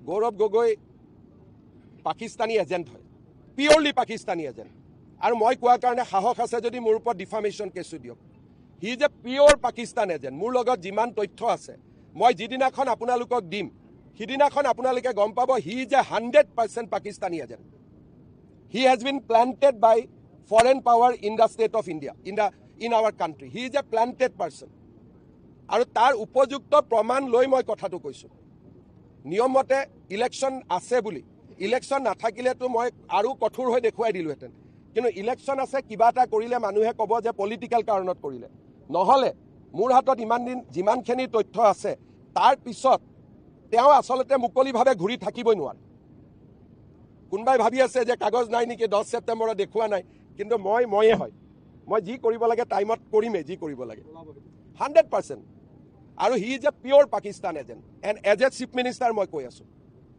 Gaurav Gogoi Pakistani agent হয়, purely Pakistani agent. আৰু মই কোৱাৰ কাৰণে সাহস আছে যদি মোৰ ওপৰত ডিফামেশ্যন কেছটো দিয়ক। He is a pure Pakistan agent. মোৰ লগত যিমান তথ্য আছে মই যিদিনাখন আপোনালোকক দিম সিদিনাখন আপোনালোকে গম পাব he is a 100% Pakistani agent. He has been planted by foreign power in the state of India, in our country. He is a planted person. আৰু তাৰ উপযুক্ত প্ৰমাণ লৈ মই কথাটো কৈছোঁ। নিয়মমতে ইলেকশ্যন আছে বুলি, ইলেকশ্যন নাথাকিলেতো মই আৰু কঠোৰ হৈ দেখুৱাই দিলোহেঁতেন। কিন্তু ইলেকশ্যন আছে, কিবা এটা কৰিলে মানুহে ক'ব যে পলিটিকেল কাৰণত কৰিলে। নহ'লে মোৰ হাতত ইমান দিন যিমানখিনি তথ্য আছে তাৰ পিছত তেওঁ আচলতে মুকলিভাৱে ঘূৰি থাকিবই নোৱাৰে। কোনোবাই ভাবি আছে যে কাগজ নাই নেকি, 10 ছেপ্টেম্বৰত দেখুওৱা নাই, কিন্তু ময়ে হয়। মই যি কৰিব লাগে টাইমত কৰিমেই, যি কৰিব লাগে 100%। আৰু he is a pure Pakistan agent. And as a chief minister মই কৈ আছোঁ